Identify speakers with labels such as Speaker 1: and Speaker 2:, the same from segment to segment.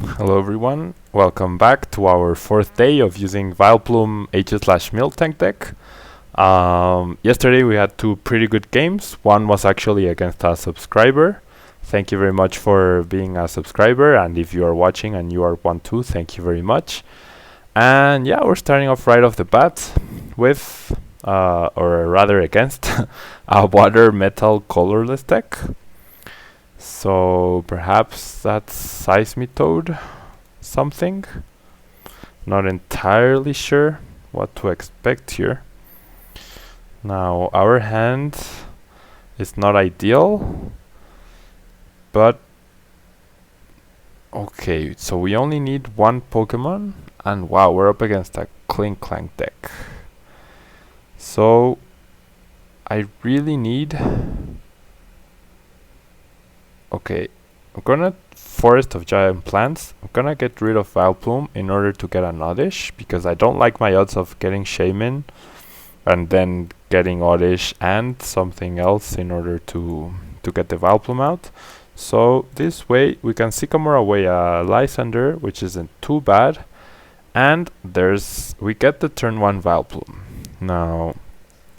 Speaker 1: Hello everyone, welcome back to our fourth day of using Vileplume Aegislash Miltank deck. Yesterday we had two pretty good games. One was actually against a subscriber. Thank you very much for being a subscriber, and if you are watching and you are one too, thank you very much. And yeah, we're starting off right off the bat with, or rather against, a water metal colorless deck. So perhaps that's Seismitoad something. Not entirely sure what to expect here. Now our hand is not ideal, but okay, so we only need one Pokemon, and wow, we're up against a Clink Clank deck. So I really need... Okay, I'm gonna Forest of Giant Plants. I'm gonna get rid of Vileplume in order to get an Oddish, because I don't like my odds of getting Shaymin and then getting Oddish and something else in order to get the Vileplume out. So this way we can Sycamore away a Lysander, which isn't too bad, and we get the turn 1 Vileplume. Now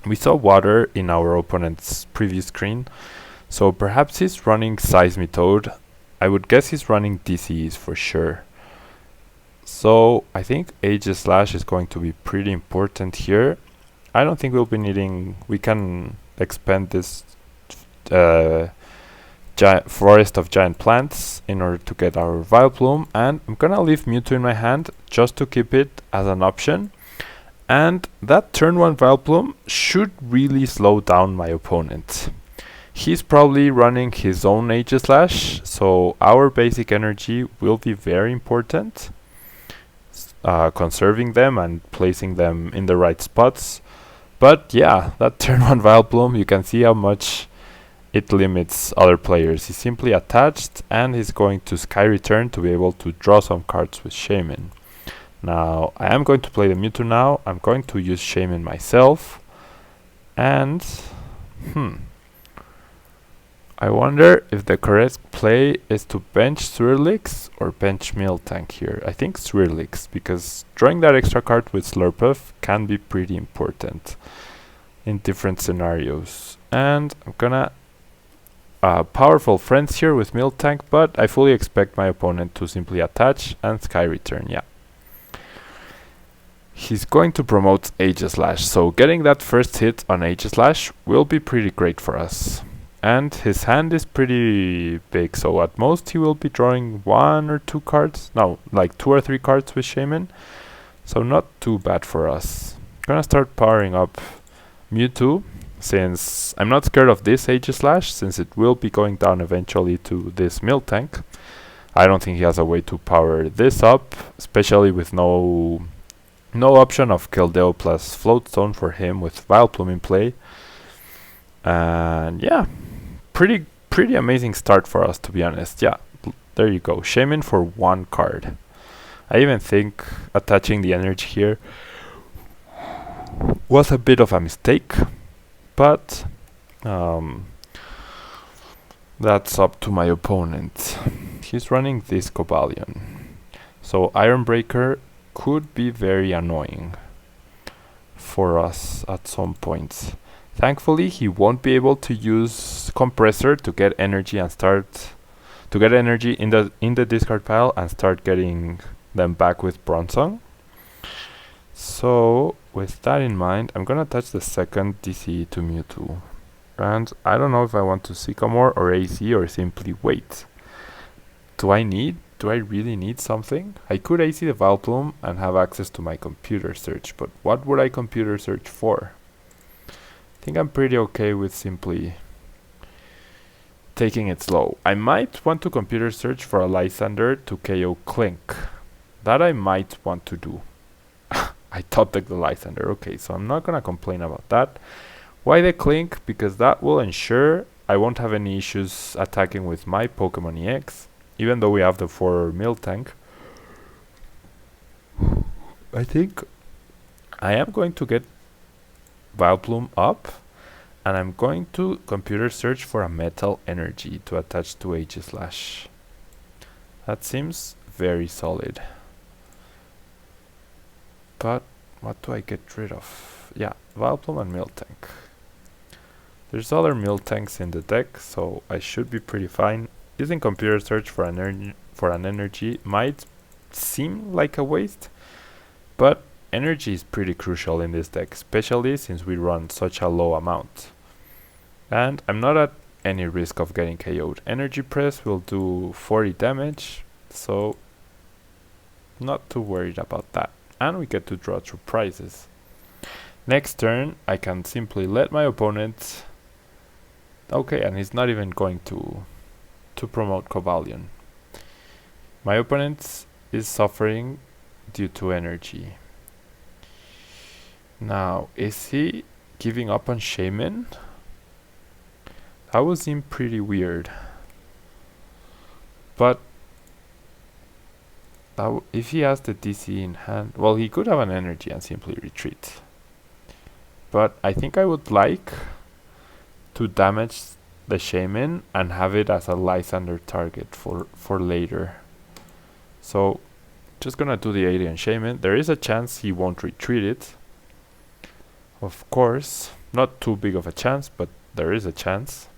Speaker 1: we saw water in our opponent's previous screen, so perhaps he's running Seismitoad. I would guess he's running DCs for sure. So I think Aegislash is going to be pretty important here. I don't think we'll be needing... We can expend this Forest of Giant Plants in order to get our Vileplume, and I'm gonna leave Mewtwo in my hand just to keep it as an option. And that turn 1 Vileplume should really slow down my opponent. He's probably running his own Aegislash, so our basic energy will be very important. Conserving them and placing them in the right spots. But yeah, that turn 1 Vileplume, you can see how much it limits other players. He's simply attached, and he's going to Sky Return to be able to draw some cards with Shaymin. Now, I am going to play the Mewtwo now. I'm going to use Shaymin myself. And... I wonder if the correct play is to bench Swirlix or bench Miltank here. I think Swirlix, because drawing that extra card with Slurpuff can be pretty important in different scenarios. And I'm gonna powerful friends here with Miltank, but I fully expect my opponent to simply attach and Sky Return, yeah. He's going to promote Aegislash, so getting that first hit on Aegislash will be pretty great for us. And his hand is pretty big, so at most he will be drawing 1 or 2 cards. No, like 2 or 3 cards with Shaymin. So not too bad for us. Gonna start powering up Mewtwo, since I'm not scared of this Aegislash, since it will be going down eventually to this Miltank. I don't think he has a way to power this up, especially with no option of Keldeo plus Floatstone for him with Vileplume in play. And yeah, pretty amazing start for us, to be honest. Yeah, there you go. Shaymin for 1 card. I even think attaching the energy here was a bit of a mistake, but that's up to my opponent. He's running this Cobalion, so Iron Breaker could be very annoying for us at some points. Thankfully, he won't be able to use Compressor to get energy and in the discard pile and start getting them back with Bronzong. So, with that in mind, I'm gonna attach the second DC to Mewtwo. And I don't know if I want to Sycamore or AC or simply wait. Do I really need something? I could AC the Vileplume and have access to my computer search, but what would I computer search for? I think I'm pretty okay with simply taking it slow. I might want to computer search for a Lysander to KO Clink. That I might want to do. I top deck the Lysander. Okay, so I'm not gonna complain about that. Why the Clink? Because that will ensure I won't have any issues attacking with my Pokemon EX, even though we have the 4 Miltank. I think I am going to get Vileplume up, and I'm going to computer search for a metal energy to attach to Aegislash. That seems very solid. But what do I get rid of? Yeah, Vileplume and Miltank. There's other Miltanks in the deck, so I should be pretty fine. Using computer search for an energy might seem like a waste, but energy is pretty crucial in this deck, especially since we run such a low amount. And I'm not at any risk of getting KO'd. Energy Press will do 40 damage, so not too worried about that. And we get to draw through prizes. Next turn, I can simply let my opponent... Okay, and he's not even going to promote Cobalion. My opponent is suffering due to energy. Now, is he giving up on Shaymin? That would seem pretty weird. But if he has the DC in hand, well, he could have an energy and simply retreat. But I think I would like to damage the Shaymin and have it as a Lysander target for later. So just gonna do the alien Shaymin. There is a chance he won't retreat it. Of course, not too big of a chance, but there is a chance.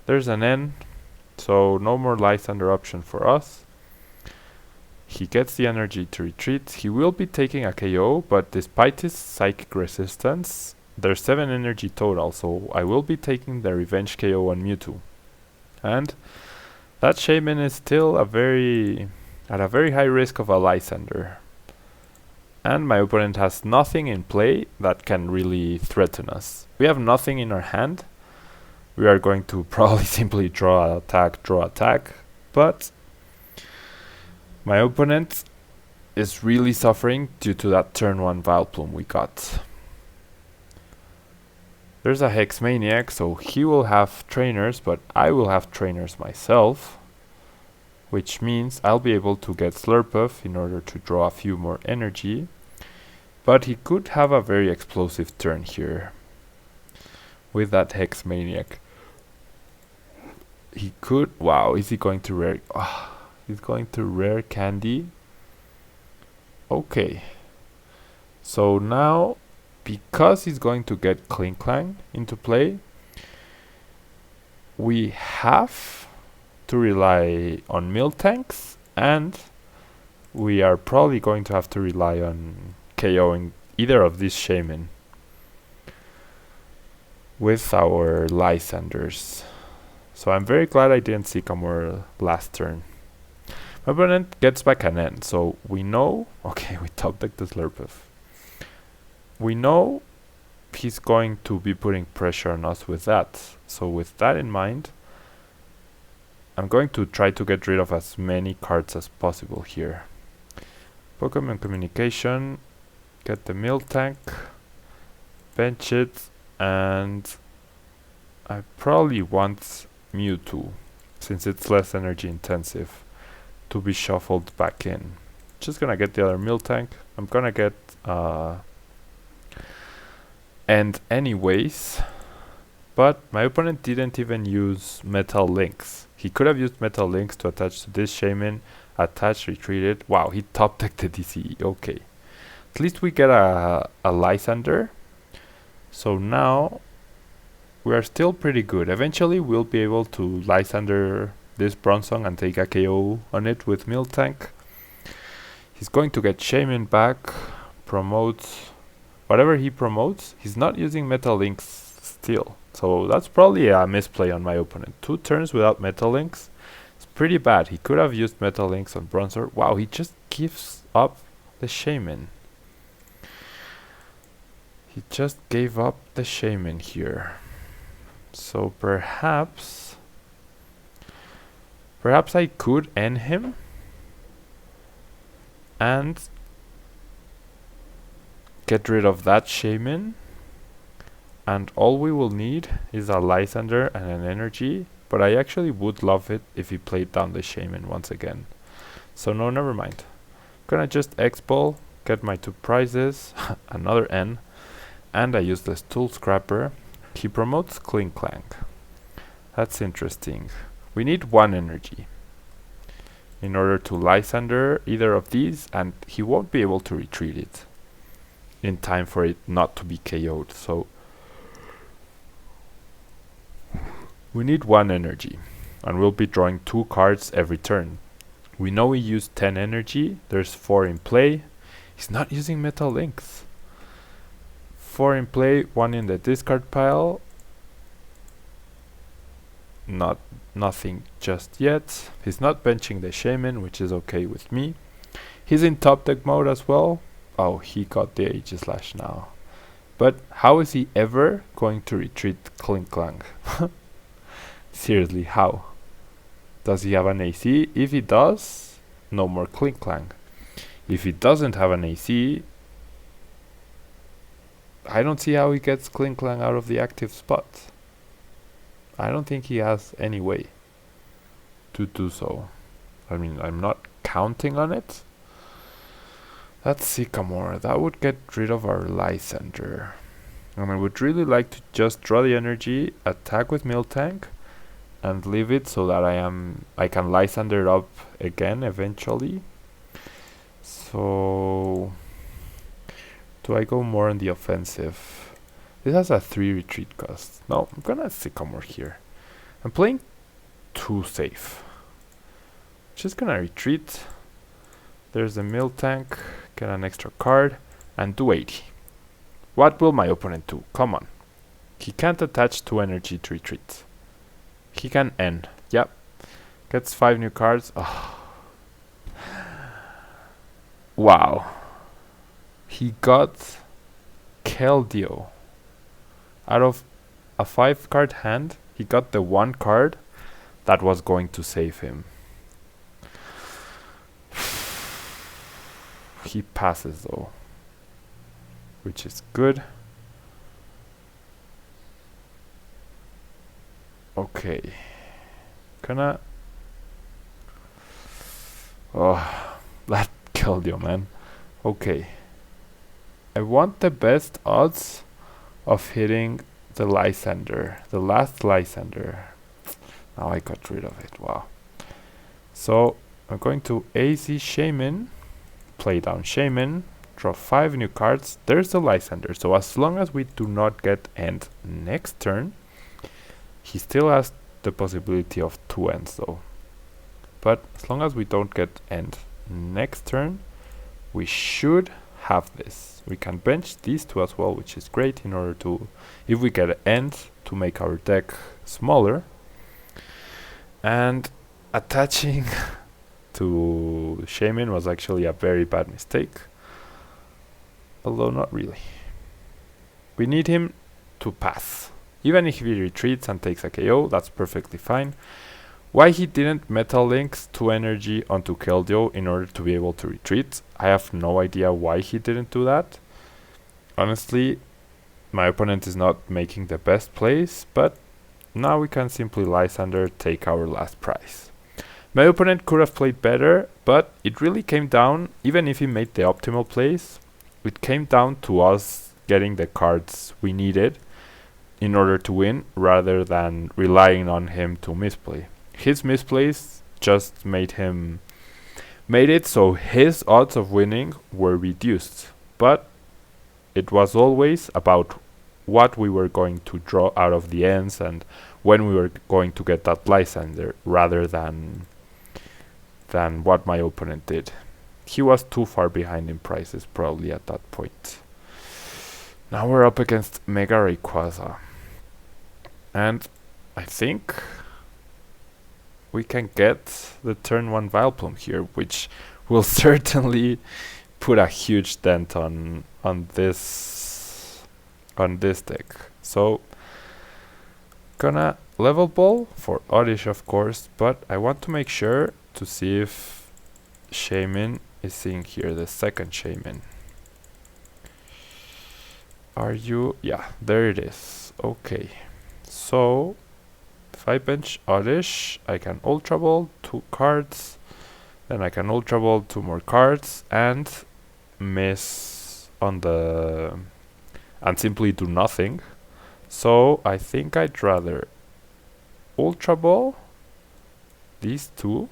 Speaker 1: There's an N, so no more Lysander option for us. He gets the energy to retreat. He will be taking a KO, but despite his psychic resistance, there's 7 energy total, so I will be taking the revenge KO on Mewtwo. And that Shaymin is still at a very high risk of a Lysander. And my opponent has nothing in play that can really threaten us. We have nothing in our hand. We are going to probably simply draw attack, but my opponent is really suffering due to that turn 1 Vileplume we got. There's a Hex-Maniac, so he will have trainers, but I will have trainers myself, which means I'll be able to get Slurpuff in order to draw a few more energy, but he could have a very explosive turn here with that Hex-Maniac. He could... Wow, is he going to rare... he's going to rare Candy. Okay. So now, because he's going to get Klinklang into play, we have to rely on Miltanks, and we are probably going to have to rely on KOing either of these Shaymin with our Lysanders. So I'm very glad I didn't Sycamore last turn. My opponent gets back an N, so we know... Okay, we top deck the Slurpuff. We know he's going to be putting pressure on us with that. So with that in mind, I'm going to try to get rid of as many cards as possible here. Pokemon Communication, get the Miltank, bench it, and I probably want Mewtwo, since it's less energy intensive, to be shuffled back in. Just gonna get the other Miltank. I'm gonna get End anyways, but my opponent didn't even use Metal Links. He could have used Metal Links to attach to this Shaymin, attach, retreated. Wow, he top decked the DCE. Okay, at least we get a Lysander. So now we are still pretty good. Eventually we'll be able to Lysander this Bronzong and take a KO on it with Miltank. He's going to get Shaymin back, promote whatever he promotes. He's not using Metal Links still, so that's probably a misplay on my opponent. 2 turns without Metal Links, it's pretty bad. He could have used Metal Links on Bronzor. Wow, he just gives up the Shaymin. He just gave up the Shaymin here. So perhaps I could end him and get rid of that Shaymin, and all we will need is a Lysander and an energy, but I actually would love it if he played down the Shaymin once again. So no, never mind. Gonna just X-Ball, get my 2 prizes, another N, and I use this Tool Scrapper. He promotes Klinklang. That's interesting. We need 1 energy in order to Lysander either of these, and he won't be able to retreat it in time for it not to be KO'd. So we need 1 energy, and we'll be drawing 2 cards every turn. We know we used 10 energy, there's 4 in play. He's not using Metal Links. 4 in play, 1 in the discard pile. Nothing just yet. He's not benching the Shaymin, which is okay with me. He's in top deck mode as well. Oh, he got the Aegislash now. But how is he ever going to retreat Klinklang? Seriously, how? Does he have an AC? If he does, no more Klinklang. If he doesn't have an AC, I don't see how he gets Klinklang out of the active spot. I don't think he has any way to do so. I mean, I'm not counting on it. That's Sycamore. That would get rid of our Lysander. And I would really like to just draw the energy, attack with Miltank, and leave it so that I can Lysander up again eventually. So do I go more on the offensive? This has a 3 retreat cost. No, I'm gonna Sycamore here. I'm playing too safe. Just gonna retreat. There's a Miltank, get an extra card, and do 80. What will my opponent do? Come on. He can't attach 2 energy to retreat. He can end. Yep. Gets 5 new cards. Oh. Wow. He got Keldeo. Out of a 5 card hand, he got the 1 card that was going to save him. He passes though, which is good. Okay. Oh, that killed you, man. Okay. I want the best odds of hitting the Lysander, the last Lysander. Now I got rid of it. Wow. So I'm going to AZ Shaymin, play down Shaymin, draw 5 new cards. There's the Lysander. So as long as we do not get end next turn, he still has the possibility of 2 ends though. But as long as we don't get end next turn, we should have this. We can bench these 2 as well, which is great in order to, if we get end, to make our deck smaller. And attaching to Shaymin was actually a very bad mistake. Although not really. We need him to pass. Even if he retreats and takes a KO, that's perfectly fine. Why he didn't Metal Links 2 energy onto Keldeo in order to be able to retreat, I have no idea why he didn't do that. Honestly, my opponent is not making the best plays, but now we can simply Lysander, take our last prize. My opponent could have played better, but it really came down, even if he made the optimal plays, it came down to us getting the cards we needed in order to win, rather than relying on him to misplay. His misplays just made it so his odds of winning were reduced, but it was always about what we were going to draw out of the ends and when we were going to get that Lysander, rather than what my opponent did. He was too far behind in prices probably at that point. Now we're up against Mega Rayquaza, and I think we can get the turn 1 Vileplume here, which will certainly put a huge dent on this deck. So gonna level ball for Oddish, of course, but I want to make sure to see if Shaymin is seeing here the second Shaymin. Are you? Yeah, there it is. Okay, so if I bench Oddish, I can Ultra Ball 2 cards, then I can Ultra Ball 2 more cards and miss on the and simply do nothing. So I think I'd rather Ultra Ball these 2,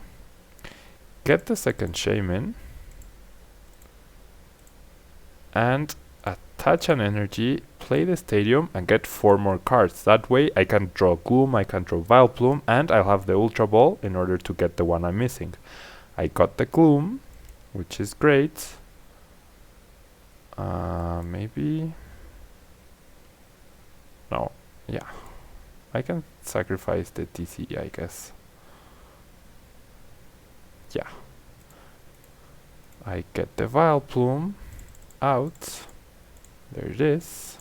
Speaker 1: get the second Shaymin, and attach an energy, play the stadium, and get 4 more cards. That way I can draw Gloom, I can draw Vileplume, and I'll have the Ultra Ball in order to get the one I'm missing. I got the Gloom, which is great. Maybe... No, yeah. I can sacrifice the TCG, I guess. Yeah. I get the Vileplume out. There it is.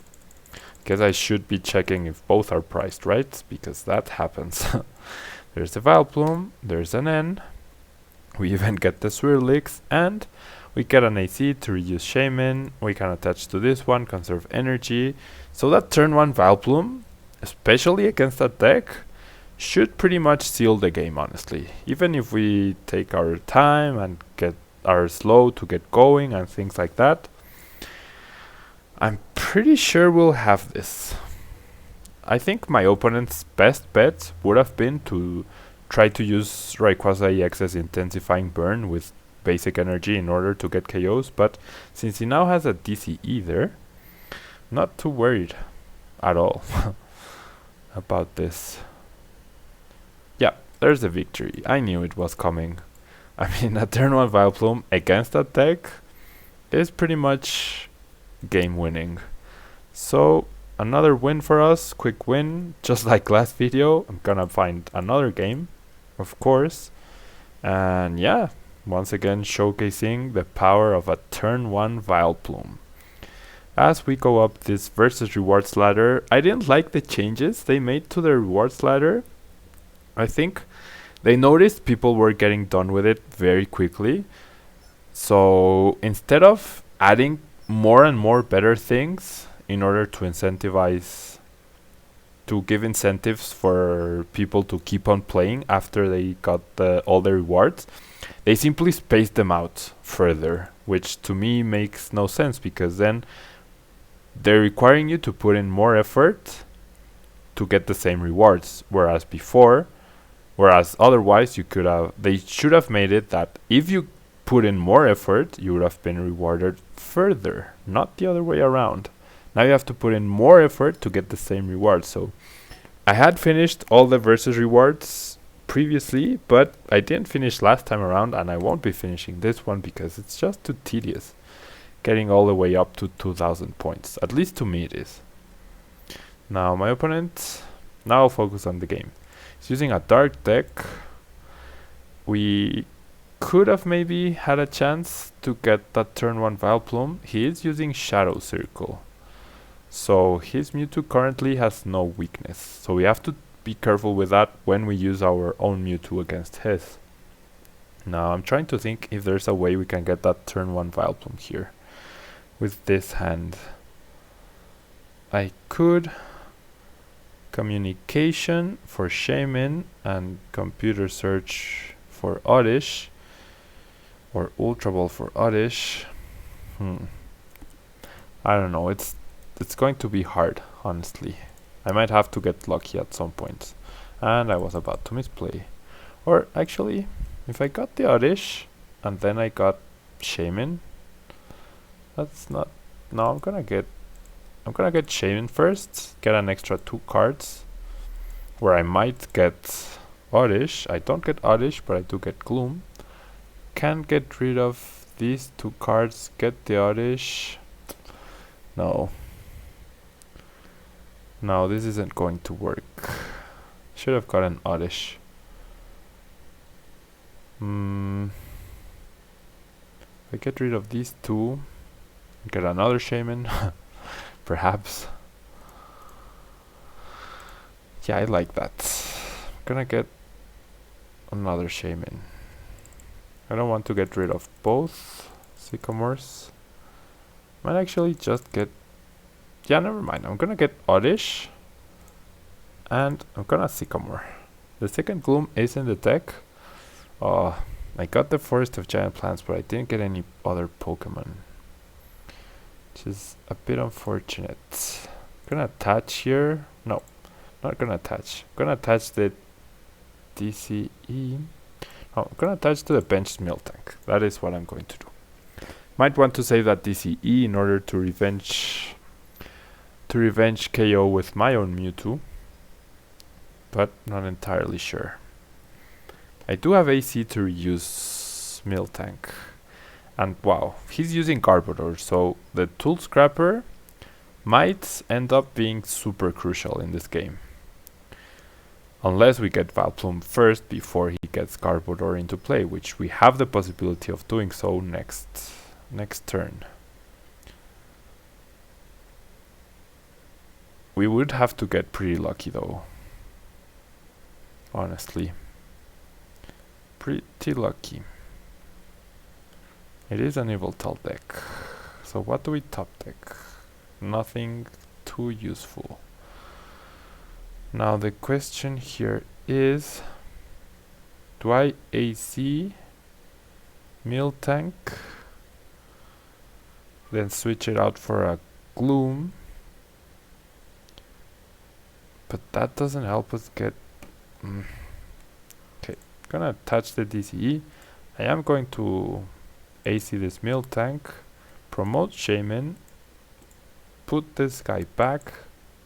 Speaker 1: Guess I should be checking if both are priced, right? Because that happens. There's the Vileplume, there's an N. We even get the Swirlix, and we get an AC to reuse Shaymin. We can attach to this one, conserve energy. So that turn 1 Vileplume, especially against that deck, should pretty much seal the game, honestly. Even if we take our time and are slow to get going and things like that, I'm pretty sure we'll have this. I think my opponent's best bet would have been to try to use Rayquaza EX's intensifying burn with basic energy in order to get KOs, but since he now has a DC either, not too worried at all about this. Yeah, there's the victory. I knew it was coming. I mean, a turn 1 Vileplume against that deck is pretty much game winning. So another win for us, quick win, just like last video. I'm gonna find another game, of course, and yeah, once again showcasing the power of a turn 1 Vileplume. As we go up this versus rewards ladder, I didn't like the changes they made to the rewards ladder. I think they noticed people were getting done with it very quickly, so instead of adding more and more better things in order to incentivize, to give incentives for people to keep on playing after they got all the rewards, they simply spaced them out further, which to me makes no sense, because then they're requiring you to put in more effort to get the same rewards, whereas otherwise they should have made it that if you put in more effort, you would have been rewarded further, not the other way around. Now you have to put in more effort to get the same reward. So I had finished all the versus rewards previously, but I didn't finish last time around, and I won't be finishing this one because it's just too tedious getting all the way up to 2000 points. At least to me it is. Now my opponent, now I'll focus on the game. He's using a dark deck. We could have maybe had a chance to get that turn 1 Vileplume. He is using Shadow Circle, so his Mewtwo currently has no weakness, so we have to be careful with that when we use our own Mewtwo against his. Now I'm trying to think if there's a way we can get that turn 1 Vileplume here with this hand. I could Communication for Shaymin and Computer Search for Oddish, or Ultra Ball for Oddish. I don't know, it's going to be hard, honestly. I might have to get lucky at some point, and I was about to misplay. Or actually, if I got the Oddish and then I got Shaymin, that's not... No, I'm gonna get Shaymin first, get an extra 2 cards, where I might get Oddish. I don't get Oddish, but I do get Gloom. Can get rid of these 2 cards, get the Oddish. No, this isn't going to work. Should have gotten Oddish. I get rid of these 2, get another Shaymin. Perhaps. Yeah, I like that. I'm gonna get another Shaymin. I don't want to get rid of both Sycamores. Might actually just get... Yeah, never mind. I'm gonna get Oddish, and I'm gonna Sycamore. The second Gloom is in the deck. I got the Forest of Giant Plants, but I didn't get any other Pokemon, which is a bit unfortunate. Gonna attach here. No, not gonna attach. Gonna attach the DCE. Oh, I'm gonna attach to the bench Miltank. That is what I'm going to do. Might want to save that DCE in order to revenge KO with my own Mewtwo, but not entirely sure. I do have AC to reuse Miltank, and wow, he's using Garbodor, so the Tool Scrapper might end up being super crucial in this game. Unless we get Vileplume first before he gets Garbodor into play, which we have the possibility of doing so next turn. We would have to get pretty lucky though. Honestly. Pretty lucky. It is an Yveltal deck. So what do we top deck? Nothing too useful. Now the question here is, do I AC Miltank, then switch it out for a Gloom? But that doesn't help us get... Okay, gonna attach the DCE. I am going to AC this Miltank, promote Shaymin, put this guy back,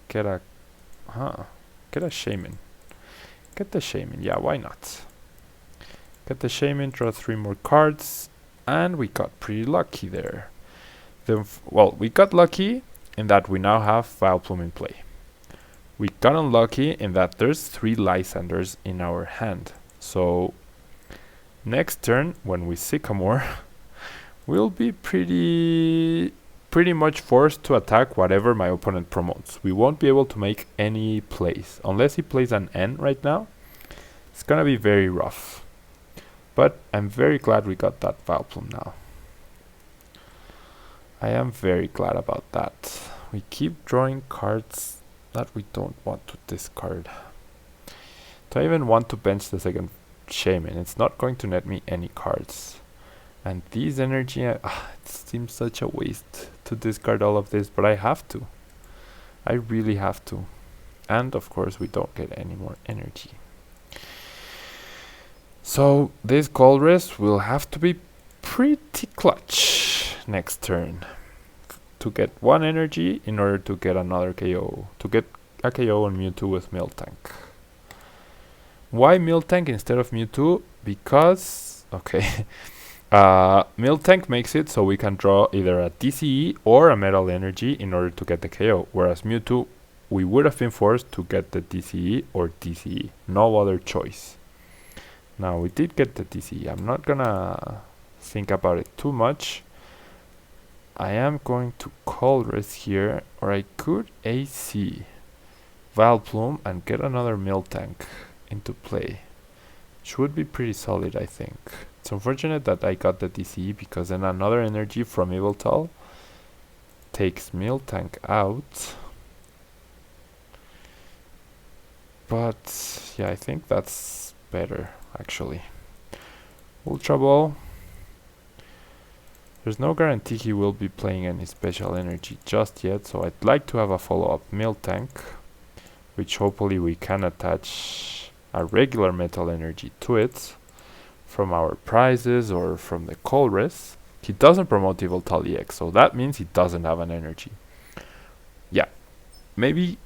Speaker 1: get a Shaymin. Get the Shaymin, yeah, why not? Get the Shaymin, draw 3 more cards, and we got pretty lucky there. Well, we got lucky in that we now have Vileplume in play. We got unlucky in that there's 3 Lysanders in our hand. So next turn, when we Sycamore, we'll be pretty much forced to attack whatever my opponent promotes. We won't be able to make any plays. Unless he plays an N right now, it's gonna be very rough. But I'm very glad we got that Vileplume now. I am very glad about that. We keep drawing cards that we don't want to discard. Do I even want to bench the second Shaymin? It's not going to net me any cards. And these energy, it seems such a waste to discard all of this, but I have to. I really have to. And of course we don't get any more energy. So this Colress will have to be pretty clutch next turn to get 1 energy in order to get another KO. To get a KO on Mewtwo with Miltank. Why Miltank instead of Mewtwo? Because, okay, Miltank makes it so we can draw either a DCE or a Metal Energy in order to get the KO. Whereas Mewtwo, we would have been forced to get the DCE or DCE. No other choice. Now we did get the DCE. I'm not gonna think about it too much. I am going to Colress here, or I could AC Vileplume and get another Miltank into play, which would be pretty solid, I think. It's unfortunate that I got the DCE because then another energy from Yveltal takes Miltank out. But yeah, I think that's better actually. Ultra Ball. There's no guarantee he will be playing any special energy just yet, so I'd like to have a follow-up Miltank, which hopefully we can attach a regular Metal Energy to it from our prizes or from the Colress. He doesn't promote Yveltal EX, so that means he doesn't have an energy. Yeah, maybe,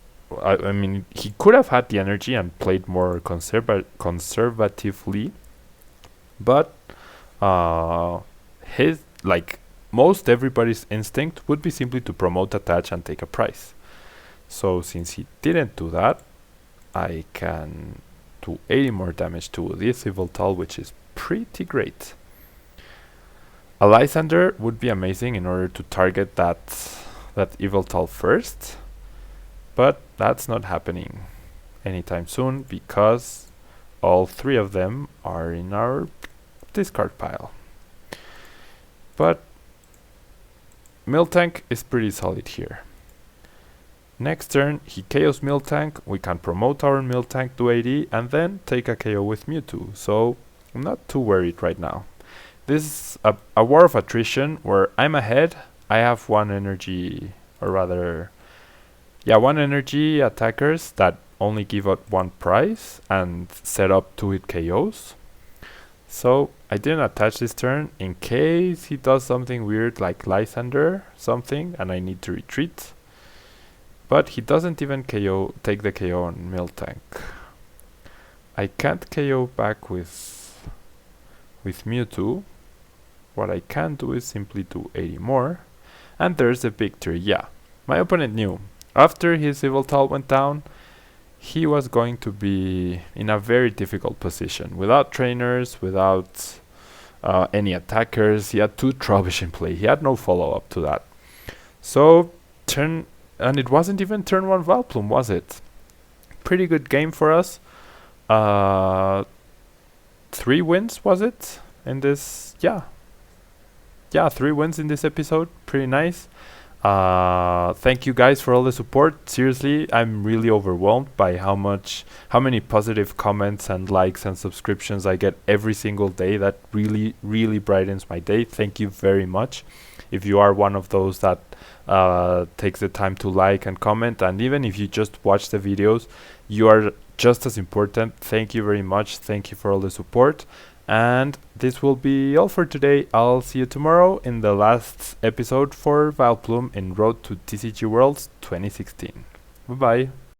Speaker 1: I mean, he could have had the energy and played more conservatively, but his, like, most everybody's instinct would be simply to promote, attach, and take a prize. So since he didn't do that, I can do 80 more damage to this Yveltal, which is pretty great. A Lysander would be amazing in order to target that Yveltal first, but that's not happening anytime soon because all 3 of them are in our discard pile. But Miltank is pretty solid here. Next turn, he KOs Miltank, we can promote our Miltank to 80 and then take a KO with Mewtwo, so I'm not too worried right now. This is a war of attrition where I'm ahead, I have 1 energy, or rather, yeah, 1 energy attackers that only give out 1 prize and set up 2 hit KOs. So I didn't attach this turn in case he does something weird like Lysander something and I need to retreat. But he doesn't even take the KO on Miltank. I can't KO back with Mewtwo. What I can do is simply do 80 more. And there's a victory, yeah. My opponent knew. After his Yveltal went down, he was going to be in a very difficult position. Without trainers, without any attackers. He had 2 Trubbish in play. He had no follow-up to that. So, and it wasn't even turn 1 Vileplume, was it? Pretty good game for us. 3 wins, was it? In this, yeah, 3 wins in this episode. Pretty nice. Thank you guys for all the support. Seriously, I'm really overwhelmed by how many positive comments and likes and subscriptions I get every single day. That really, really brightens my day. Thank you very much. If you are one of those that takes the time to like and comment, and even if you just watch the videos, you are just as important. Thank you very much. Thank you for all the support. And this will be all for today. I'll see you tomorrow in the last episode for Vileplume in Road to TCG Worlds 2016. Bye bye.